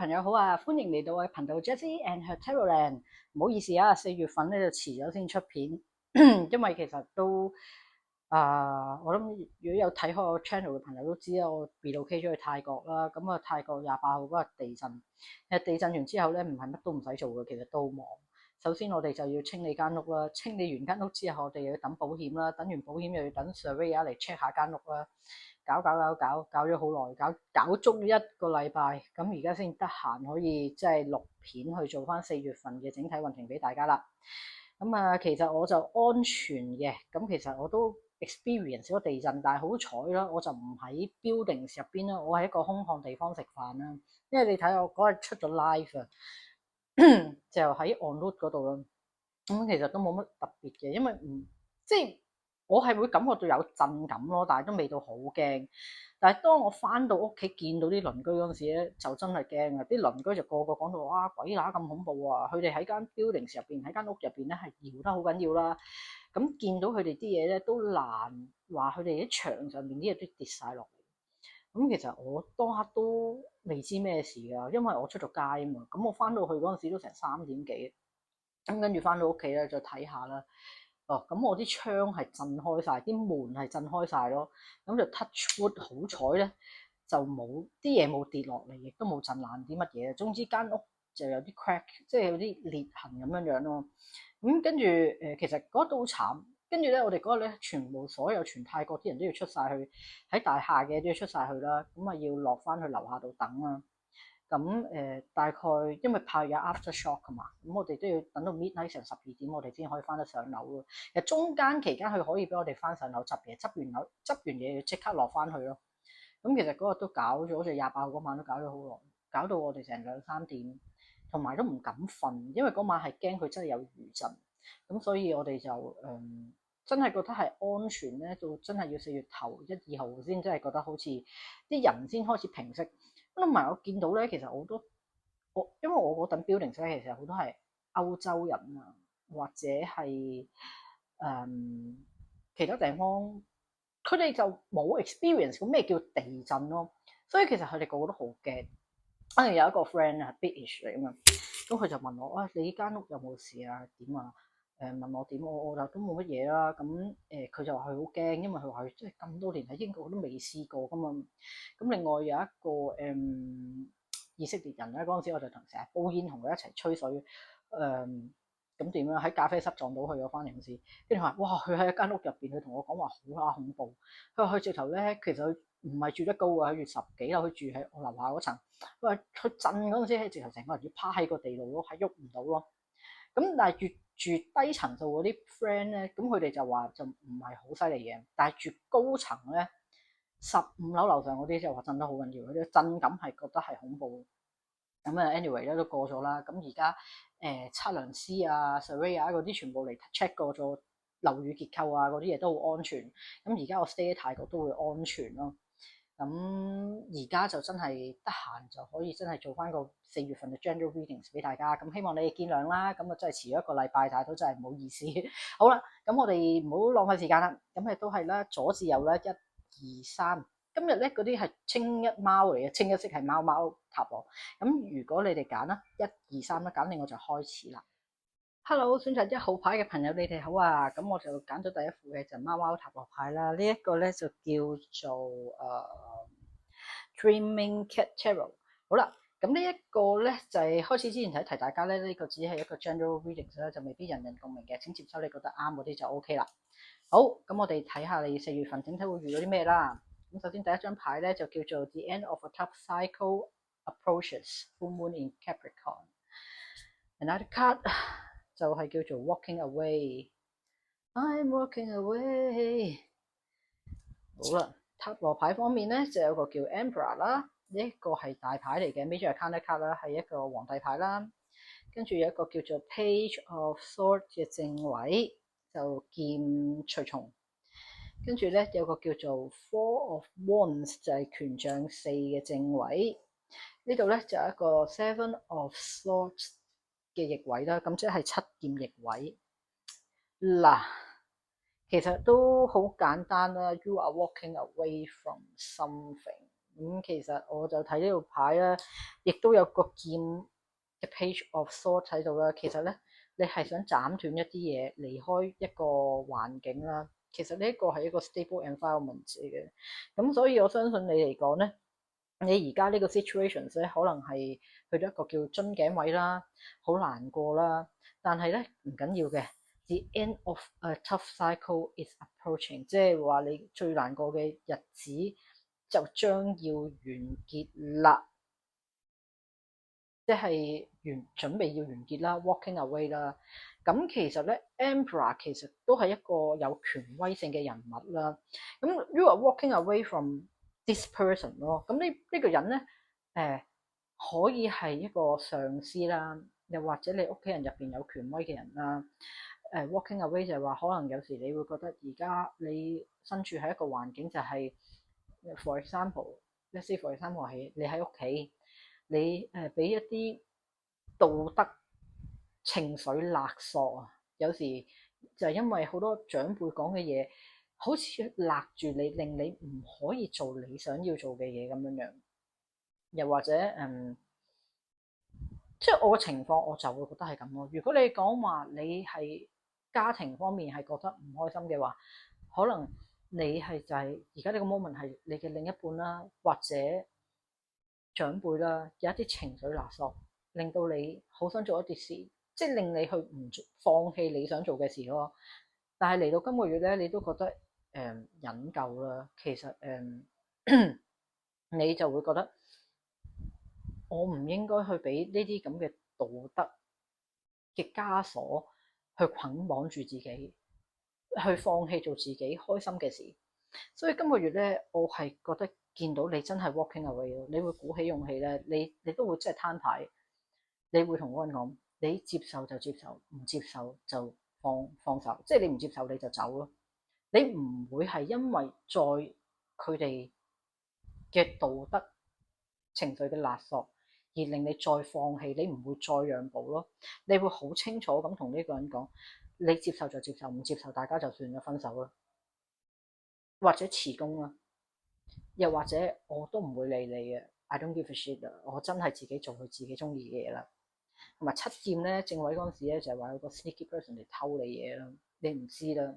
朋友好啊，歡迎嚟到我嘅頻道 Jessie and her Tarotland。唔好意思啊，4月份咧就遲咗先出片，因為其實都我諗如果有睇開我 channel 嘅朋友都知啦，我 relocate 咗去泰國啦。咁啊，泰國28號嗰日地震，其實地震完之後咧，唔係乜都唔使做嘅，其實都好忙。首先我哋就要清理間屋啦，清理完間屋之後，我哋又要等保險啦，等完保險又要等 surveyor 嚟 check 下間屋啦。搞咗好耐，搞足一個禮拜，咁而家先得閒可以即係錄片去做翻4月份嘅整體運程俾大家啦。咁啊，其實我就安全嘅，咁其實我都 experience 咗地震，但係好彩啦，我就唔喺 buildings 入邊啦，我喺一個空曠地方食飯啦。因為你睇我嗰日出咗 live 啊，就喺 on road 嗰度啦。咁其實都冇乜特別嘅，因為即係我係會感覺到有震感咯，但係都未到好驚。但係當我翻到屋企見到啲鄰居嗰陣時咧，就真係驚啊！啲鄰居就個個講到哇鬼乸咁恐怖啊！佢哋喺間 building 入邊，喺間屋入邊咧係搖得好緊要啦。咁見到佢哋啲嘢咧都難話，佢哋喺牆上面啲嘢都跌晒落嚟。咁其實我當刻都未知咩事㗎，因為我出咗街啊嘛。咁我翻到去嗰陣時都成3點幾。咁跟住翻到屋企咧，再睇下啦。咁我啲窗係震開晒，啲門係震開晒咯。咁就 touch wood，好彩咧，就冇啲嘢冇跌落嚟，亦都冇震爛啲乜嘢。總之間屋就有啲 crack，即係有啲裂痕咁樣樣咯。咁跟住其實嗰度好慘。跟住咧，我哋嗰日咧，全泰國啲人都要出晒去，喺大廈嘅都要出晒去啦。咁啊，要落翻去樓下度等啦。咁大概因為怕有 aftershock 㗎嘛，咁我哋都要等到 midnight 成12點，我哋先可以翻得上樓咯。其實中間期間佢可以俾我哋翻上樓執嘢，執完嘢要即刻落翻去咯。咁其實嗰日都搞咗，好似28號嗰晚都搞咗好耐，搞到我哋成2、3點，同埋都唔敢瞓，因為嗰晚係驚佢真係有餘震。咁所以我哋就真係覺得係安全咧，到真係要4月頭1、2號先真係覺得好似啲人先開始平息。咁同埋我見到咧，其實好多因為我嗰等 building 咧，其實好多係歐洲人啊，或者係其他地方，佢哋就冇 experience 過咩叫地震咯，所以其實佢哋個個都好驚。可能有一個 friend 啊，British 嚟啊嘛，咁佢就問我啊，你間屋有冇事啊？點啊？問我點，我就都冇乜嘢啦。咁佢就話佢好驚，因為佢話佢即係咁多年喺英國都未試過噶嘛。咁另外有一個以色列人咧，嗰陣時我就成日煲煙同佢一齊吹水。咁點樣喺咖啡室撞到佢嗰翻嚟嗰時，跟住話哇，佢喺一間屋入邊，佢同我講話好恐怖。佢話佢直頭咧，其實佢唔係住得高啊，佢住10幾樓，佢住喺我樓下嗰層。佢話佢震嗰陣時，直頭成個人要趴喺個地度咯，係喐唔到咯。咁但係住低層數嗰啲 friend 咧，咁佢哋就話就唔係好犀利嘅，但係住高層咧，15樓樓上嗰啲就話震得好緊要，佢啲震感係覺得係恐怖。咁啊，anyway 咧都過咗啦。咁而家測量師啊、surveyor 嗰啲全部嚟 check 過咗樓宇結構啊，嗰啲嘢都好安全。咁而家我 stay 喺泰國都會安全咯。咁而家就真係得閒就可以真係做翻個4月份嘅 general readings 俾大家。咁希望你哋見諒啦。咁啊真係遲咗一個禮拜，但係都真係唔好意思。好啦，咁我哋唔好浪費時間啦。咁亦都係啦，左至右啦，1、2、3。今日咧嗰啲係清一貓嚟嘅，清一色係貓貓塔羅。咁如果你哋揀啦，1、2、3啦，揀定我就開始啦。Hello，選擇1號牌嘅朋友，你哋好啊！咁我就揀咗第一副嘅就貓貓塔羅牌啦。呢一個咧就叫做Dreaming Cat Tarot。好啦，咁呢一個咧就係開始之前提大家咧，呢個只係一個 general reading 啦，就未必人人共鳴嘅，請接收你覺得啱嗰啲就 OK 啦。好，咁我哋睇下你4月份整體會遇到啲咩啦。咁首先第一張牌咧就叫做 The End of a Tough Cycle Approaches Full Moon in Capricorn。Another card 就係叫做 Walking Away。I'm walking away。好啦，塔羅牌方面咧就有個叫 Emperor 啦，呢一個係大牌嚟嘅 Major Arcana card 啦，係一個皇帝牌啦。跟住有一個叫做 Page of Swords 嘅正位，就劍隨從。跟住咧有個叫做 Four of Wands 就係權杖4嘅正位。呢度咧就有一個 Seven of Swords 嘅逆位啦，咁即係7劍逆位。嗱，其實都好簡單啦。You are walking away from something。咁其實我就睇呢個牌啦，亦都有個劍嘅 Page of Swords 喺度啦。其實咧，你係想斬斷一啲嘢，離開一個環境啦。其實呢一個係一個 stable environment 嚟嘅。咁所以我相信你嚟講咧，你而家呢個 situation 咧，可能係去到一個叫樽頸位啦，好難過啦。但係咧，唔緊要嘅。The end of a tough cycle is approaching，即係話你最難過嘅日子就將要完結啦，即係準備要完結啦，walking away 啦。咁其實咧，Emperor 其實都係一個有權威性嘅人物啦。咁 you are walking away from this person 咯。咁呢個人咧，可以係一個上司啦，又或者你屋企人入邊有權威嘅人啦。walking away 就係話，可能有時你會覺得而家你身處喺一個環境就係，for example，let's say for example 係你喺屋企，你俾一啲道德情緒勒索啊，有時就係因為好多長輩講嘅嘢，好似勒住你，令你唔可以做你想要做嘅嘢咁樣樣，又或者即係我嘅情況，我就會覺得係咁咯。如果你講話你係家庭方面係覺得唔開心嘅話，可能你係就係而家呢個 moment 係你嘅另一半啦，或者長輩啦，有一啲情緒勒索，令到你好想做一啲事，即係令你去唔放棄你想做嘅事咯。但係嚟到今個月咧，你都覺得忍夠啦。其實你就會覺得我唔應該去俾呢啲咁嘅道德嘅枷鎖去捆綁住自己，去放棄做自己開心嘅事。所以今個月咧，我係覺得見到你真係 walking away 咯，你會鼓起勇氣咧，你都會真係攤牌，你會同嗰個人講，你接受就接受，唔接受就放手，即係你唔接受你就走咯。你唔會係因為在佢哋嘅道德情緒嘅勒索而令你再放棄，你唔會再讓步咯。你會好清楚咁同呢個人講，你接受就接受，唔接受大家就算咗分手啦，或者辭工啦，又或者我都唔會理你嘅。I don't give a shit 啊！我真係自己做佢自己中意嘅嘢啦。同埋七劍咧，正位嗰陣時咧就係話有個 sneaky person 嚟偷你嘢啦，你唔知啦。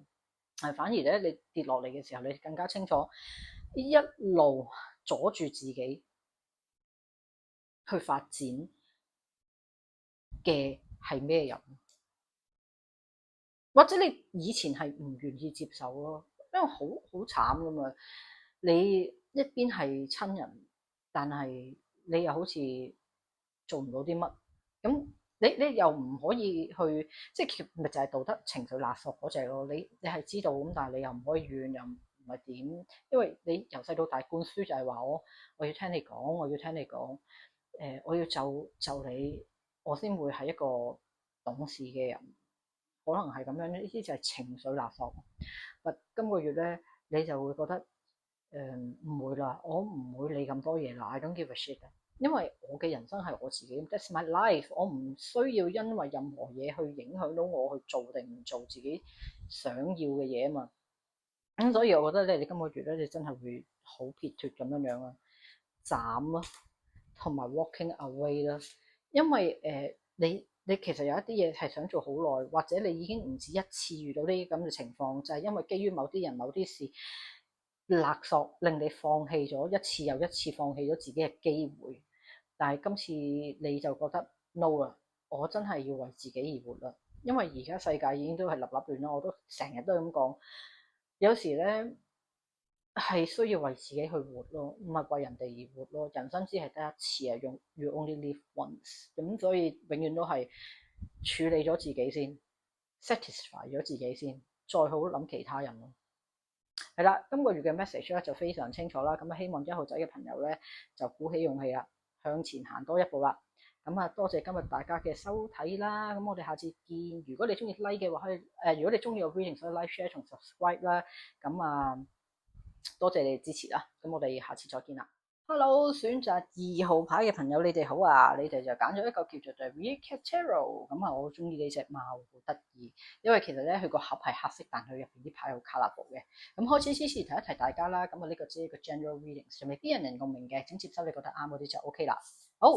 反而咧你跌落嚟嘅時候，你更加清楚一路阻住自己去發展嘅係咩人，或者你以前係唔願意接受咯，因為好慘噶嘛。你一邊係親人，但係你又好似做唔到啲乜，咁你又唔可以去，即係咪就係道德情緒勒索嗰隻咯？你係知道咁，但係你又唔可以怨，又唔係點，因為你由細到大灌輸就係話我要聽你講，我要聽你講，我要就你，我先會係一個懂事嘅人，可能係咁樣，呢啲就係情緒勒索。但今個月咧，你就會覺得唔會啦，我唔會理咁多嘢啦。I don't give a shit，因為我嘅人生係我自己，That's my life，我唔需要因為任何嘢去影響到我去做定唔做自己想要嘅嘢啊嘛。咁所以我覺得咧，你今個月咧，你真係會好撇脱咁樣樣啊，斬咯，同埋 walking away 啦，因為你其實有一啲嘢係想做好耐，或者你已經唔止一次遇到呢啲咁嘅情況，就係因為基於某啲人、某啲事勒索，令你放棄咗一次又一次，放棄咗自己嘅機會。但係今次你就覺得 no 啦，我真係要為自己而活啦，因為而家世界已經都係立立亂啦，我都成日都係咁講，有時咧係需要為自己去活咯，唔係為人哋而活咯。人生只係得一次啊，用 You only live once，咁所以永遠都係處理咗自己先，satisfy 咗自己先，再好諗其他人咯。係啦，今個月嘅 message 咧就非常清楚啦，咁希望一號仔嘅朋友咧就鼓起勇氣啦，向前行多一步啦。咁啊，多謝今日大家嘅收睇啦，咁我哋下次見。如果你中意 like 嘅話，可以如果你中意個 reading，所以 like、share 同 subscribe 啦。咁啊，多謝你哋支持啦，咁我哋下次再見啦。Hello，選擇2號牌嘅朋友，你哋好啊！你哋就揀咗一個叫做 The Wicked Tarot，咁啊，我好中意呢隻貓，好得意。因為其實咧，佢個盒係黑色，但佢入邊啲牌好 colourful 嘅。咁開始之前提一提大家啦，咁啊呢個只係一個 general reading，仲未必人人共鳴嘅，請接收你覺得啱嗰啲就 OK 啦。好，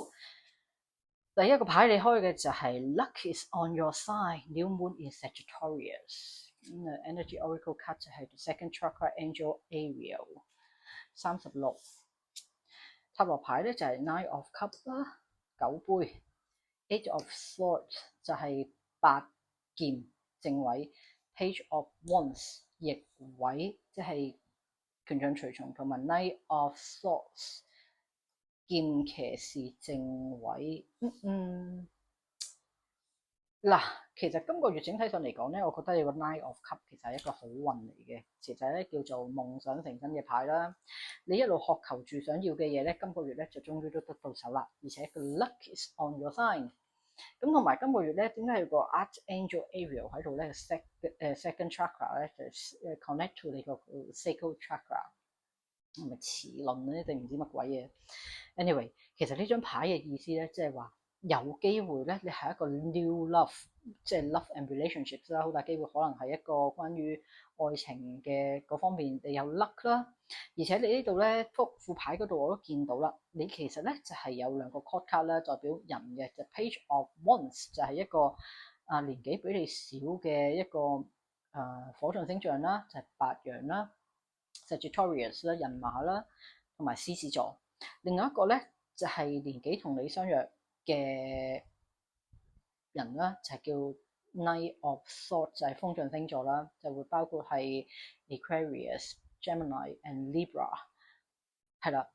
第一個牌你開嘅就係 Luck is on your side，New Moon in Sagittarius。Energy Oracle card 就係 The Second Chakra Angel Ariel 36。塔羅牌咧就係 Nine of Cups 啦，9杯 ，Eight of Swords 就係8劍正位 ，Page of Wands 逆位，即係權杖隨從，同埋 Knight of Swords 劍騎士正位。嗱，其實今個月整體上嚟講咧，我覺得有個 Nine of Cups 其實係一個好運嚟嘅，其實咧叫做夢想成真嘅牌啦。你一路渴求住想要嘅嘢咧，今個月咧就終於都得到手啦，而且個 Luck is on your side。咁同埋今個月咧，點解有個 Archangel Ariel 喺度咧？Second chakra 咧就connect to 你個 sacral chakra， 係咪詞論咧定唔知乜鬼嘢 ？Anyway，其實呢張牌嘅意思咧，即係話有機會咧，你係一個 new love，即係 love and relationships 啦，好大機會可能係一個關於愛情嘅嗰方面，你有 luck 啦。而且你呢度咧，副牌嗰度我都見到啦，你其實咧就係有2個 court card 咧，代表人嘅，就 Page of Wands 就係一個年紀比你少嘅一個火象星象啦，就係白羊啦。Sagittarius 啦，人馬啦，同埋獅子座。另外一個咧就係年紀同你相若嘅人啦，就係叫 Knight of Swords，就係風象星座啦，就會包括係 Aquarius、Gemini and Libra， 係啦。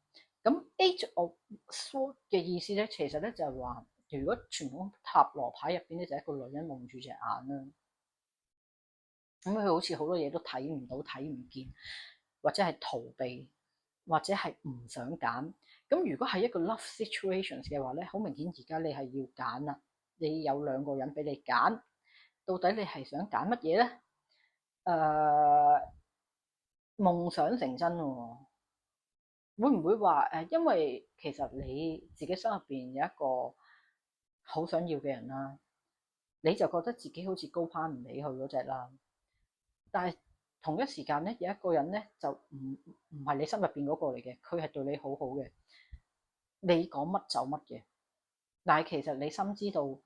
咁 Eight of Swords 嘅意思咧，其實咧就係話，如果傳統塔羅牌入邊咧，就係一個女人蒙住隻眼啦。咁佢好似好多嘢都睇唔到、睇唔見，或者係逃避，或者係唔想揀。咁如果係一個 love situations 嘅話咧，好明顯而家你係要揀啦。你有2個人俾你揀，到底你係想揀乜嘢咧？夢想成真喎，會唔會話因為其實你自己心入邊有一個好想要嘅人啦，你就覺得自己好似高攀唔起去嗰隻啦。但係同一時間咧，有一個人咧就唔係你心入邊嗰個嚟嘅，佢係對你好好嘅，你講乜就乜嘅。但係其實你深知道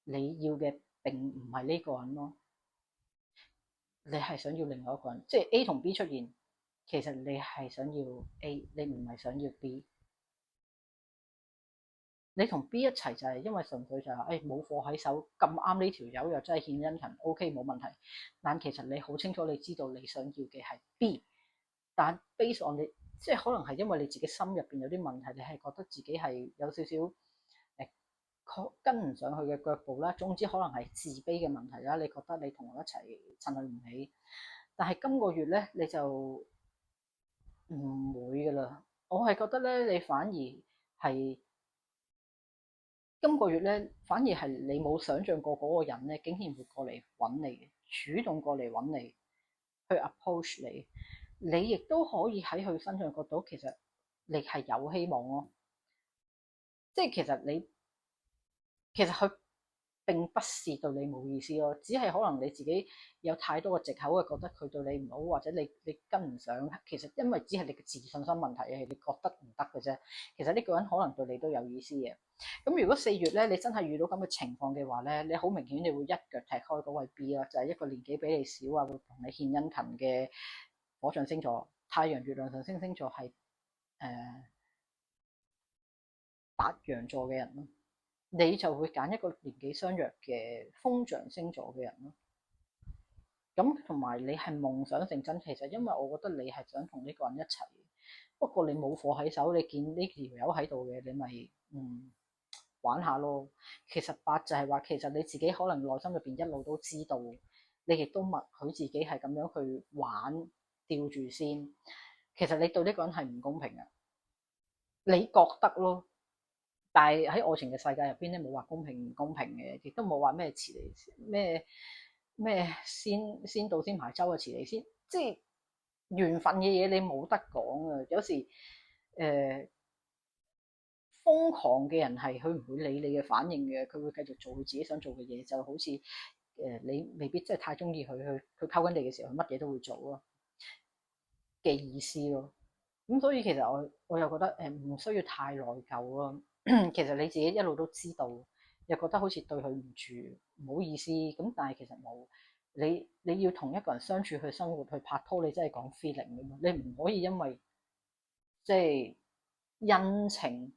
你要嘅並唔係呢個人咯，你係想要另外一個人，即係 A 同 B 出現，其實你係想要 A，你唔係想要 B。你同 B 一齊就係因為純粹就係冇貨喺手，咁啱呢條友又真係獻殷勤 ，OK 冇問題。但其實你好清楚，你知道你想要嘅係 B，但 base on 你即係可能係因為你自己心入邊有啲問題，你係覺得自己係有少少跟唔上去嘅腳步啦。總之可能係自卑嘅問題啦。你覺得你同我一齊襯佢唔起，但係今個月咧你就唔會噶啦。我係覺得咧，你反而係。今個月咧，反而係你冇想象過嗰個人咧，竟然會過嚟揾你，主動過嚟揾你，去 approach 你。你亦都可以喺佢身上覺到，其實你係有希望咯。即係其實佢並不是對你冇意思咯，只係可能你自己有太多嘅藉口，係覺得佢對你唔好，或者你跟唔上。其實因為只係你嘅自信心問題，係你覺得唔得嘅啫。其實呢個人可能對你都有意思嘅。咁如果4月咧，你真係遇到咁嘅情況嘅話咧，你好明顯你會一腳踢開嗰位 B 啦，就係一個年紀比你少啊，會同你獻殷勤嘅火象星座，太陽、月亮上升星座係白羊座嘅人咯。你就會揀一個年紀相若嘅風象星座嘅人咯。咁同埋你係夢想成真，其實因為我覺得你係想同呢個人一齊，不過你冇貨喺手，你見呢條友喺度嘅，你咪玩下咯。其實8就係話，其實你自己可能內心入邊一路都知道，你亦都默許自己係咁樣去玩吊住先。其實你對呢個人係唔公平嘅，你覺得咯。但係喺愛情嘅世界入邊咧，冇話公平唔公平嘅，亦都冇話咩遲嚟咩先到先埋舟啊，遲嚟先，即係緣分嘅嘢你冇得講啊。有時瘋狂嘅人係佢唔會理你嘅反應嘅，佢會繼續做佢自己想做嘅嘢，就好似你未必真係太中意佢，佢溝緊你嘅時候，佢乜嘢都會做咯嘅意思咯。咁所以其實我又覺得唔需要太內疚咯。其實你自己一路都知道，又覺得好似對佢唔住，唔好意思。咁但係其實冇，你要同一個人相處去生活去拍拖，你真係講 feeling 㗎嘛。你唔可以因為即係恩情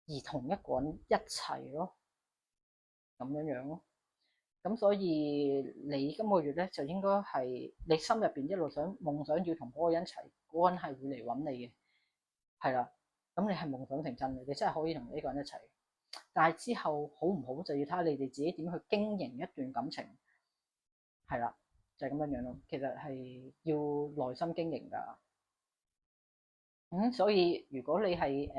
而同一個人一齊咯，咁樣樣咯。咁所以你今個月咧就應該係你心入邊一路想夢想要同嗰個人一齊，嗰個人係會嚟揾你嘅，係啦。咁你係夢想成真嘅，你真係可以同呢個人一齊。但係之後好唔好就要睇下你哋自己點去經營一段感情，係啦，就係咁樣樣咯。其實係要耐心經營㗎。所以如果你係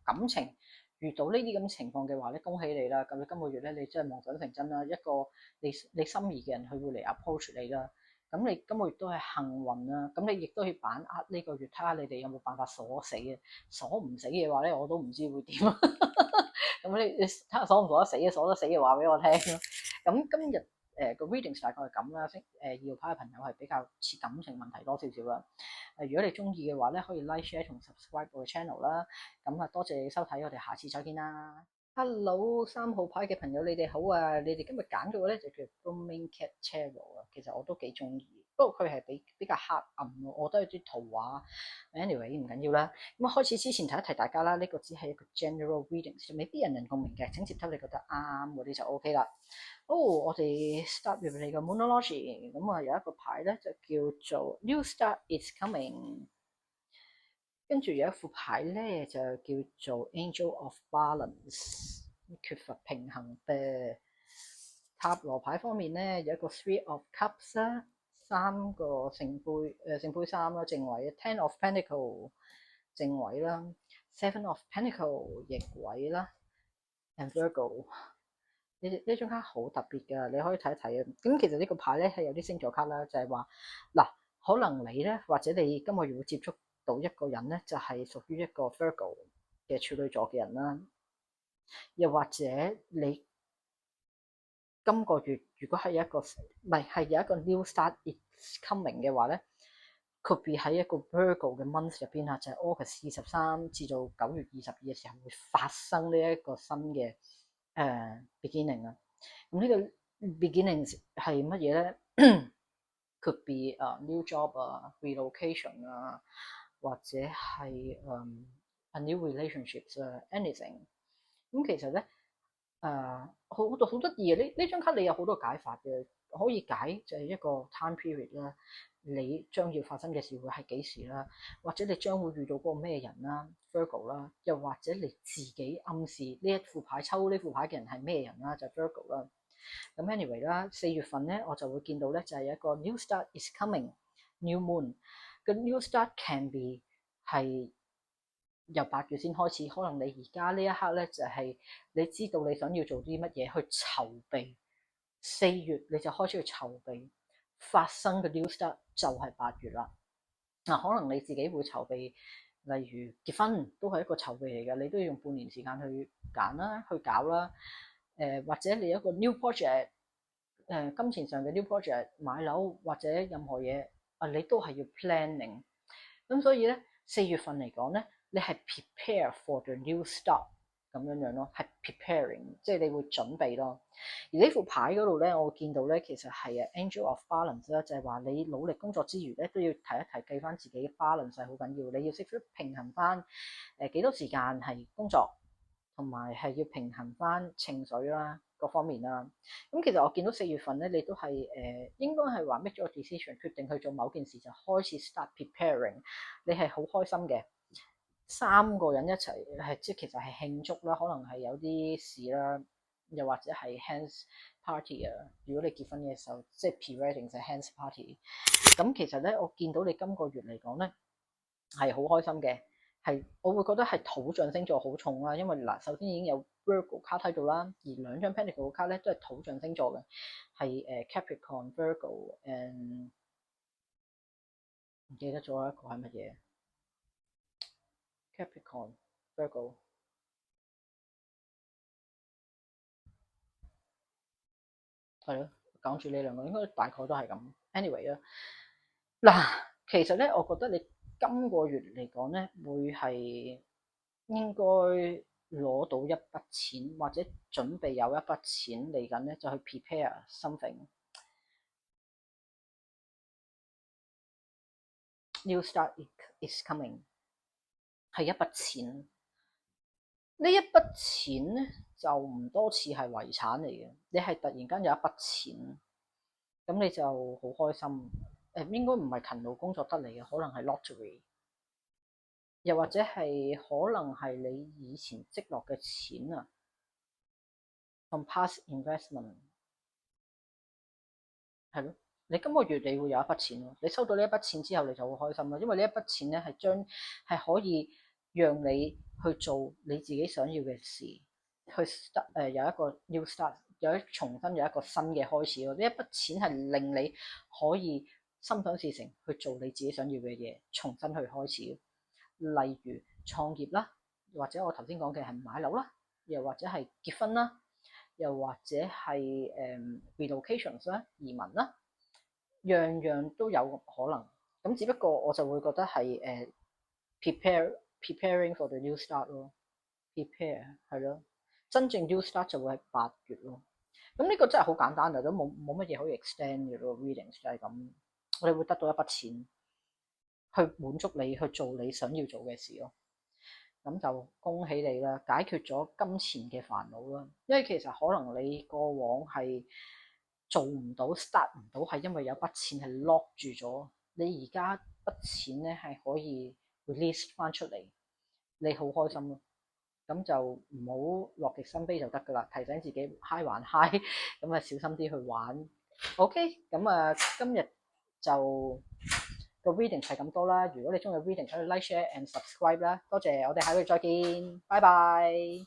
感情遇到呢啲咁情況嘅話咧，恭喜你啦！咁你今個月咧，你真係夢想成真啦，一個你心儀嘅人，佢會嚟 approach 你啦。咁你今個月都係幸運啦，咁你亦都要把握呢個月，睇下你哋有冇辦法鎖死嘅。鎖唔死嘅話咧，我都唔知會點。咁你睇下鎖唔鎖得死嘅，鎖得死嘅話俾我聽咯。咁今日個 readings 大概係咁啦，2號牌嘅朋友係比較似感情問題多少少啦。如果你中意嘅話咧，可以 like share 同 subscribe 我嘅 channel 啦。咁多謝你收睇，我哋下次再見啦。Hello，3號牌嘅朋友，你哋好啊！你哋今日揀嘅咧就叫 Blooming Cat Tarot 啊，其實我都幾中意，不過佢係比較黑暗咯，我覺得有啲圖畫。Anyway 唔緊要啦。咁開始之前提一提大家啦，呢個只係一個 general reading，未必人人共鳴嘅，請接收你覺得啱嗰啲就 OK 啦。我哋 start with 你嘅 Moonology，咁有一個牌咧就叫做 New Start is Coming。跟住有一副牌咧，就叫做 Angel of Balance， 缺乏平衡嘅。塔羅牌方面咧，有一個 Three of Cups 啦，三個聖杯，聖杯三啦，正位；Ten of Pentacles 正位啦；Seven of Pentacles 逆位啦；and Virgo。呢張卡好特別㗎，你可以睇一睇啊。咁其實呢個牌咧係有啲星座卡啦，就係話嗱，可能你咧或者你今個月會接觸到一個人咧，就係屬於一個 Virgo 嘅處女座嘅人啦。又或者你今個月如果係一個唔係有一個 New Start is Coming 嘅話咧，could be喺一個 Virgo 嘅 month 入邊啊，就係 August 23至到9月22嘅時候會發生呢一個新嘅beginning 啊。咁呢個 beginning 係乜嘢咧？Could be new job 啊，relocation 啊，或者係a new relationships 啊，anything。咁其實咧好得意啊！呢張卡你有好多解法嘅，可以解就係一個 time period 啦，你將要發生嘅事會係幾時啦，或者你將會遇到嗰個咩人啦 Virgo 啦，又或者你自己暗示呢一副牌抽呢副牌嘅人係咩人啦，就係 Virgo 啦。咁 anyway 啦，4月份咧我就會見到咧就係一個 New Start is Coming，New Moon。個 New Start can be 係由8月先開始，可能你而家呢一刻咧就係你知道你想要做啲乜嘢去籌備，4月你就開始去籌備發生嘅 New Start 就係8月啦。可能你自己會籌備，例如結婚都係一個籌備嚟嘅，你都要用半年時間去揀啦，去搞啦。或者你有一個 new project，金錢上嘅 new project，買樓或者任何嘢你都係要 planning。咁所以咧4月份嚟講咧，你係 prepare for the new start 咁樣咯，係 preparing，即係你會準備咯。而呢副牌嗰度咧，我會見到咧，其實係 Angel of Balance 啦，就係話你努力工作之餘咧，都要提一提計翻自己 balance 係好緊要，你要識得平衡翻幾多時間係工作，同埋係要平衡翻情緒啦，各方面啦。咁其實我見到4月份咧，你都係應該係話 make 咗個 decision，決定去做某件事就開始 start preparing，你係好開心嘅。3個人一齊即係其實係慶祝啦，可能係有啲事啦，又或者係 hands party 啊。如果你結婚嘅時候，即係 pre-wedding 就係 hands party。咁其實咧，我見到你今個月嚟講咧係好開心嘅。係，我會覺得係土象星座好重啦，因為嗱，首先已經有 Virgo 卡喺度啦，而2張 Pentacle 嘅卡咧都係土象星座嘅，係Capricorn、Virgo，and 唔記得咗一個係乜嘢 Capricorn、Virgo 係咯，講住呢兩個應該大概都係咁。anyway 啦，嗱，其實咧，我覺得你今個月嚟講咧，會係應該攞到一筆錢，或者準備有一筆錢嚟緊咧，就去 prepare something new start is coming， 係一筆錢。呢一筆錢咧就唔多似係遺產嚟嘅，你係突然間有一筆錢，咁你就好開心。應該唔係勤勞工作得嚟嘅，可能係 lottery， 又或者係可能係你以前積落嘅錢啊，from past investment， 係咯。你今個月你會有一筆錢咯，你收到呢一筆錢之後你就會開心咯，因為呢一筆錢咧係可以讓你去做你自己想要嘅事，去 start 有一個 new start， 重新有一個新嘅開始咯。呢一筆錢係令你可以心想事成去做你自己想要嘅嘢，重新去開始。例如創業啦，或者我頭先講嘅係買樓啦，又或者係結婚啦，又或者係relocations 啦，移民啦。樣樣都有可能，咁只不過我就會覺得係preparing for the new start 咯，prepare 係咯，真正 new start 就會係8月咯。咁呢個真係好簡單，都冇乜嘢可以 extend 嘅咯。readings 就係咁，我哋會得到一筆錢去滿足你去做你想要做嘅事咯。咁就恭喜你啦，解決咗金錢嘅煩惱啦。因為其實可能你過往係做唔到 start 唔到，係因為有筆錢係 lock 住咗。你而家筆錢咧係可以 release 翻出嚟，你好開心咯。咁就唔好樂極生悲就得噶啦，提醒自己 high 還 high，咁啊小心啲去玩。OK，咁啊今日就個 reading 係咁多啦。如果你中意 reading，可以 like、share and subscribe 啦。多謝，我哋下個月再見，拜拜。